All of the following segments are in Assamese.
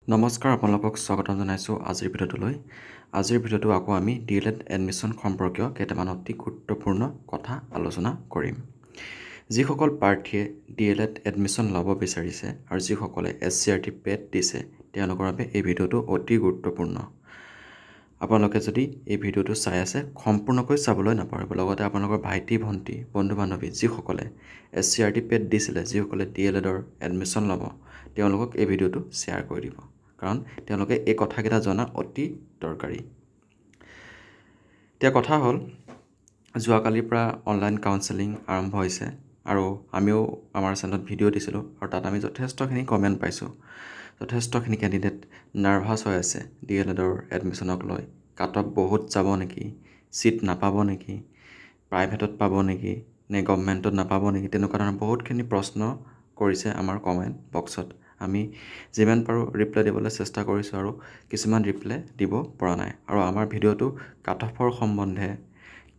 নমস্কাৰ, আপোনালোকক স্বাগতম জনাইছোঁ আজিৰ ভিডিঅ'টোলৈ। আজিৰ ভিডিঅ'টো আকৌ আমি DLED এডমিশ্যন সম্পৰ্কীয় কেইটামান অতি গুৰুত্বপূৰ্ণ কথা আলোচনা কৰিম। যিসকল প্ৰাৰ্থীয়ে DLED এডমিশ্যন ল'ব বিচাৰিছে আৰু যিসকলে SCRT পেট দিছে তেওঁলোকৰ বাবে এই ভিডিঅ'টো অতি গুৰুত্বপূৰ্ণ। আপোনালোকে যদি এই ভিডিঅ'টো চাই আছে সম্পূৰ্ণকৈ চাবলৈ নাপাহৰিব। লগতে আপোনালোকৰ ভাইটি ভণ্টি বন্ধু বান্ধৱী যিসকলে SCRT পেট দিছিলে, যিসকলে DLEDৰ এডমিশ্যন ল'ব, তেওঁলোকক এই ভিডিঅ'টো শ্বেয়াৰ কৰি দিব, কাৰণ তেওঁলোকে এই কথাকেইটা জনা অতি দৰকাৰী। এতিয়া কথা হ'ল, যোৱাকালিৰ পৰা অনলাইন কাউন্সেলিং আৰম্ভ হৈছে আৰু আমিও আমাৰ চেনেলত ভিডিঅ' দিছিলোঁ আৰু তাত আমি যথেষ্টখিনি কমেণ্ট পাইছোঁ। যথেষ্টখিনি কেণ্ডিডেট নাৰ্ভাছ হৈ আছে DLEDৰ এডমিশ্যনক লৈ। কাট অফ বহুত যাব নেকি, ছিট নাপাব নেকি, প্ৰাইভেটত পাব নেকি, নে গভমেণ্টত নাপাব নেকি, তেনেকুৱা ধৰণৰ বহুতখিনি প্ৰশ্ন কৰিছে আমাৰ কমেণ্ট বক্সত। আমি যিমান পাৰোঁ ৰিপ্লাই দিবলৈ চেষ্টা কৰিছোঁ আৰু কিছুমান ৰিপ্লাই দিব পৰা নাই। আৰু আমাৰ ভিডিঅ'টো কাট অফৰ সম্বন্ধে,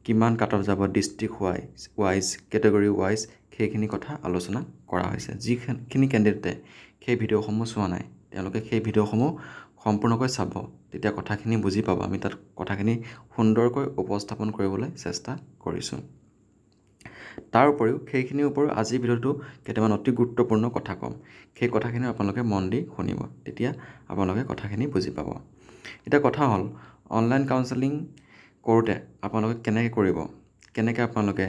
কিমান কাট অফ যাব ডিষ্ট্ৰিক্ট ৱাইজ, কেটেগৰী ৱাইজ, সেইখিনি কথা আলোচনা কৰা হৈছে। যিখিনি কেণ্ডিডেটে সেই ভিডিঅ'সমূহ চোৱা নাই তেওঁলোকে সেই ভিডিঅ'সমূহ সম্পূৰ্ণকৈ চাব, তেতিয়া কথাখিনি বুজি পাব। আমি তাত কথাখিনি সুন্দৰকৈ উপস্থাপন কৰিবলৈ চেষ্টা কৰিছোঁ। তাৰ উপৰিও সেইখিনিৰ উপৰিও আজিৰ ভিডিঅ'টো কেইটামান অতি গুৰুত্বপূৰ্ণ কথা ক'ম। সেই কথাখিনি আপোনালোকে মন দি শুনিব, তেতিয়া আপোনালোকে কথাখিনি বুজি পাব। এতিয়া কথা হ'ল, অনলাইন কাউন্সেলিং কৰোঁতে আপোনালোকে কেনেকৈ কৰিব, কেনেকৈ আপোনালোকে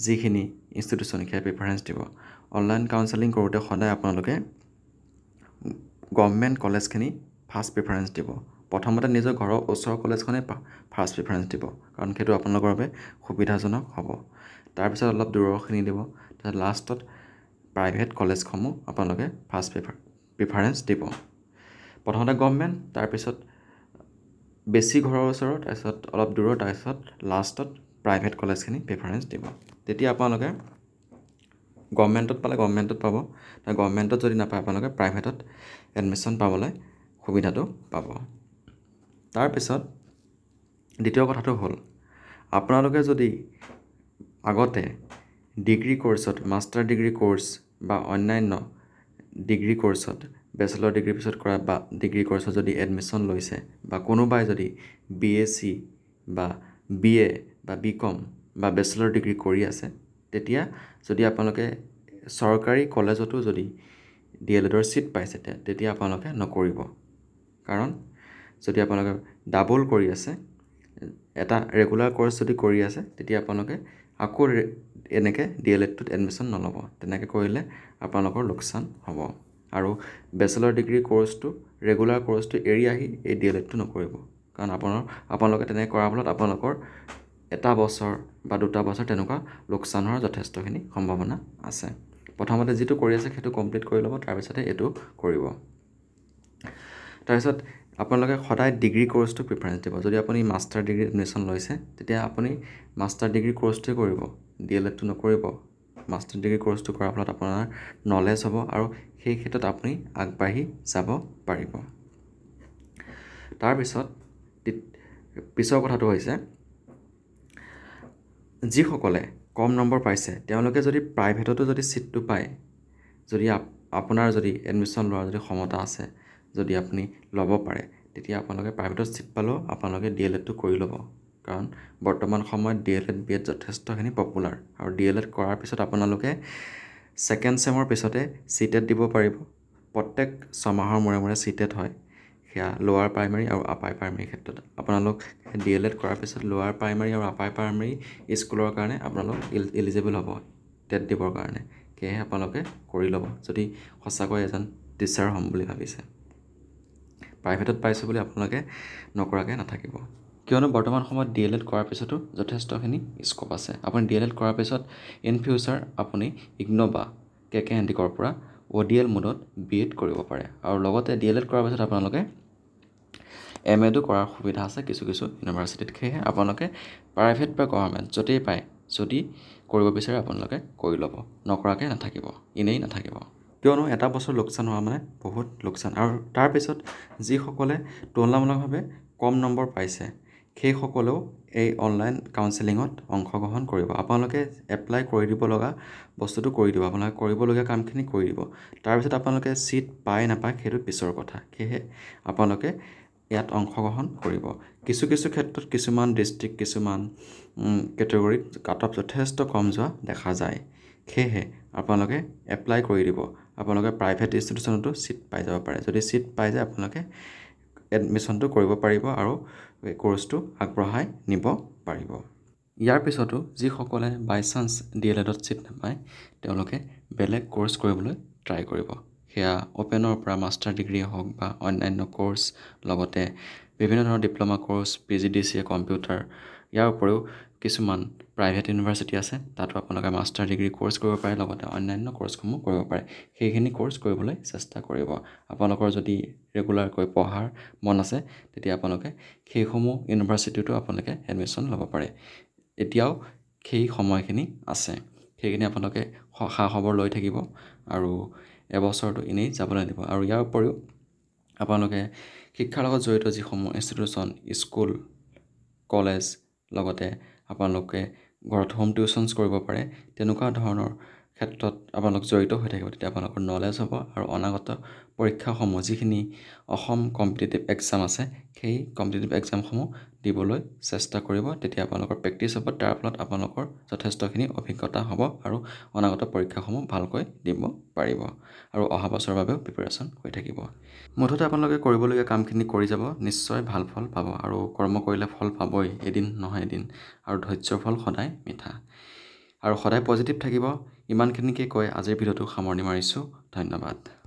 যিখিনি ইনষ্টিটিউশ্যন সেয়া প্ৰিফাৰেঞ্চ দিব। অনলাইন কাউন্সেলিং কৰোঁতে সদায় আপোনালোকে গভৰ্ণমেণ্ট কলেজখিনি ফাৰ্ষ্ট প্ৰিফাৰেঞ্চ দিব। প্ৰথমতে নিজৰ ঘৰৰ ওচৰৰ কলেজখনেই ফাৰ্ষ্ট প্ৰিফাৰেঞ্চ দিব, কাৰণ সেইটো আপোনালোকৰ বাবে সুবিধাজনক হ'ব। তাৰপিছত অলপ দূৰৰখিনি দিব, তাৰপিছত লাষ্টত প্ৰাইভেট কলেজসমূহ আপোনালোকে ফাৰ্ষ্ট প্ৰিফাৰেঞ্চ দিব। প্ৰথমতে গভৰ্ণমেণ্ট, তাৰপিছত বেছি ঘৰৰ ওচৰৰ, তাৰপিছত অলপ দূৰৰ, তাৰপিছত লাষ্টত প্ৰাইভেট কলেজখিনি প্ৰিফাৰেঞ্চ দিব। তেতিয়া আপোনালোকে গভৰ্ণমেণ্টত পালে গভৰ্ণমেণ্টত পাব, গভৰ্ণমেণ্টত যদি নাপায় আপোনালোকে প্ৰাইভেটত এডমিশ্যন পাবলৈ সুবিধাটো পাব। তাৰপিছত দ্বিতীয় কথাটো হ'ল, আপোনালোকে যদি আগতে ডিগ্ৰী কৰ্চত, মাষ্টাৰ ডিগ্ৰী কৰ্চ বা অন্যান্য ডিগ্ৰী কৰ্চত, বেচেলৰ ডিগ্ৰীৰ পিছত কৰা বা ডিগ্ৰী কৰ্চত যদি এডমিশ্যন লৈছে, বা কোনোবাই যদি BSc বা BA বা BCom বা বেচেলৰ ডিগ্ৰী কৰি আছে, তেতিয়া যদি আপোনালোকে চৰকাৰী কলেজতো যদি DLEDৰ ছিট পাইছে, তেতিয়া আপোনালোকে নকৰিব। কাৰণ যদি আপোনালোকে ডাবল কৰি আছে, এটা ৰেগুলাৰ কৰ্চ যদি কৰি আছে, তেতিয়া আপোনালোকে আকৌ এনেকৈ DLEDটোত এডমিশ্যন নল'ব। তেনেকৈ কৰিলে আপোনালোকৰ লোকচান হ'ব। আৰু বেচেলৰ ডিগ্ৰী কৰ্চটো, ৰেগুলাৰ কৰ্চটো এৰি আহি এই DLEDটো নকৰিব, কাৰণ আপোনালোকে তেনেকৈ কৰাৰ ফলত আপোনালোকৰ এটা বছৰ বা দুটা বছৰ তেনেকুৱা লোকচান হোৱাৰ যথেষ্টখিনি সম্ভাৱনা আছে। প্ৰথমতে যিটো কৰি আছে সেইটো কমপ্লিট কৰি ল'ব, তাৰপিছতে এইটো কৰিব। তাৰপিছত আপোনালোকে সদায় ডিগ্ৰী কৰ্চটো প্ৰিফাৰেঞ্চ দিব। যদি আপুনি মাষ্টাৰ ডিগ্ৰী এডমিশ্যন লৈছে, তেতিয়া আপুনি মাষ্টাৰ ডিগ্ৰী কৰ্চটোৱে কৰিব, DLEDটো নকৰিব। মাষ্টাৰ ডিগ্ৰী কৰ্চটো কৰাৰ ফলত আপোনাৰ নলেজ হ'ব আৰু সেই ক্ষেত্ৰত আপুনি আগবাঢ়ি যাব পাৰিব। তাৰপিছত পিছৰ কথাটো হৈছে, যিসকলে কম নম্বৰ পাইছে তেওঁলোকে যদি প্ৰাইভেটতো যদি ছিটটো পায়, যদি আপোনাৰ যদি এডমিশ্যন লোৱাৰ যদি ক্ষমতা আছে, যদি আপুনি ল'ব পাৰে, তেতিয়া আপোনালোকে প্ৰাইভেটত ছিট পালেও আপোনালোকে DLEDটো কৰি ল'ব। কাৰণ বৰ্তমান সময়ত DLED BED যথেষ্টখিনি পপুলাৰ, আৰু DLED কৰাৰ পিছত আপোনালোকে ছেকেণ্ড ছেমৰ পিছতে CTET দিব পাৰিব। প্ৰত্যেক ছমাহৰ মূৰে মূৰে CTET হয়, সেয়া লোৱাৰ প্ৰাইমেৰী আৰু আপাৰ প্ৰাইমেৰীৰ ক্ষেত্ৰত। আপোনালোক DLED কৰাৰ পিছত লোৱাৰ প্ৰাইমেৰী আৰু আপাৰ প্ৰাইমেৰী স্কুলৰ কাৰণে আপোনালোক এলিজিবল হ'ব টেট দিবৰ কাৰণে। সেয়েহে আপোনালোকে কৰি ল'ব, যদি সঁচাকৈ এজন টিচাৰ হ'ম বুলি ভাবিছে। প্ৰাইভেটত পাইছোঁ বুলি আপোনালোকে নকৰাকৈ নাথাকিব, কিয়নো বৰ্তমান সময়ত DLED কৰাৰ পিছতো যথেষ্টখিনি স্ক'প আছে। আপুনি DLED কৰাৰ পিছত ইন ফিউচাৰ আপুনি IGNOU বা KK হেণ্ডিকৰ পৰা ODL মোডত BEd কৰিব পাৰে। আৰু লগতে DLED কৰাৰ পিছত আপোনালোকে MA도 কৰাৰ সুবিধা আছে কিছু কিছু ইউনিভাৰ্চিটিত। সেয়েহে আপোনালোকে প্ৰাইভেট বা গভৰ্ণমেণ্ট য'তেই পায়, যদি কৰিব বিচাৰে আপোনালোকে কৰি ল'ব, নকৰাকৈ নাথাকিব, এনেই নাথাকিব। কিয়নো এটা বছৰ লোকচান হোৱা মানে বহুত লোকচান। আৰু তাৰপিছত যিসকলে তুলনামূলকভাৱে কম নম্বৰ পাইছে, সেইসকলেও এই অনলাইন কাউন্সেলিঙত অংশগ্ৰহণ কৰিব। আপোনালোকে এপ্লাই কৰি দিব লগা বস্তুটো কৰি দিব, আপোনালোকে কৰিবলগীয়া কামখিনি কৰি দিব। তাৰপিছত আপোনালোকে ছিট পায় নাপায় সেইটো পিছৰ কথা। সেয়েহে আপোনালোকে ইয়াত অংশগ্ৰহণ কৰিব। কিছু ক্ষেত্ৰত কিছুমান ডিষ্ট্ৰিক্ট, কিছুমান কেটেগৰীত কাট অফ যথেষ্ট কম যোৱা দেখা যায়। সেয়েহে আপোনালোকে এপ্লাই কৰি দিব। আপোনালোকে প্ৰাইভেট ইনষ্টিটিউশ্যনতো ছিট পাই যাব পাৰে। যদি ছিট পাই যায় আপোনালোকে এডমিশ্যনটো কৰিব পাৰিব আৰু কোৰ্চটো আগবঢ়াই নিব পাৰিব। ইয়াৰ পিছতো যিসকলে বাই চান্স DLEDত ছিট নাপায় তেওঁলোকে বেলেগ কোৰ্চ কৰিবলৈ ট্ৰাই কৰিব। সেয়া অ'পেনৰ পৰা মাষ্টাৰ ডিগ্ৰীয়ে হওক বা অন্যান্য কোৰ্চ, লগতে বিভিন্ন ধৰণৰ ডিপ্ল'মা কোৰ্চ, PGDCA কম্পিউটাৰ, ইয়াৰ উপৰিও কিছুমান প্ৰাইভেট ইউনিভাৰ্চিটি আছে, তাতো আপোনালোকে মাষ্টাৰ ডিগ্ৰী কোৰ্চ কৰিব পাৰে, লগতে অন্যান্য কোৰ্চসমূহ কৰিব পাৰে। সেইখিনি কোৰ্চ কৰিবলৈ চেষ্টা কৰিব। আপোনালোকৰ যদি ৰেগুলাৰকৈ পঢ়াৰ মন আছে তেতিয়া আপোনালোকে সেইসমূহ ইউনিভাৰ্চিটিতো আপোনালোকে এডমিশ্যন ল'ব পাৰে। এতিয়াও সেই সময়খিনি আছে। সেইখিনি আপোনালোকে খা খবৰ লৈ থাকিব আৰু এবছৰটো এনেই যাবলৈ দিব। আৰু ইয়াৰ উপৰিও আপোনালোকে শিক্ষাৰ লগত জড়িত যিসমূহ ইনষ্টিটিউশ্যন, স্কুল, কলেজ, লগতে আপোনালোকে ঘৰত হোম টিউশ্যনছ কৰিব পাৰে, তেনেকুৱা ধৰণৰ ক্ষেত্ৰত আপোনালোক জড়িত হৈ থাকিব। তেতিয়া আপোনালোকৰ নলেজ হ'ব আৰু অনাগত পৰীক্ষাসমূহ, যিখিনি অসম কম্পিটিটিভ এক্সাম আছে, সেই কম্পিটিটিভ এক্সামসমূহ দিবলৈ চেষ্টা কৰিব। তেতিয়া আপোনালোকৰ প্ৰেক্টিছ হ'ব, তাৰ ফলত আপোনালোকৰ যথেষ্টখিনি অভিজ্ঞতা হ'ব আৰু অনাগত পৰীক্ষাসমূহ ভালকৈ দিব পাৰিব আৰু অহা বছৰৰ বাবেও প্ৰিপেৰেশ্যন হৈ থাকিব। মুঠতে আপোনালোকে কৰিবলগীয়া কামখিনি কৰি যাব, নিশ্চয় ভাল ফল পাব আৰু কৰ্ম কৰিলে ফল পাবই, এদিন নহয় এদিন। আৰু ধৈৰ্য্যৰ ফল সদায় মিঠা। আৰু সদায় পজিটিভ থাকিব। ইমানখিনিকে কৈ আজিৰ ভিডিঅ'টো সামৰণি মাৰিছোঁ। ধন্যবাদ।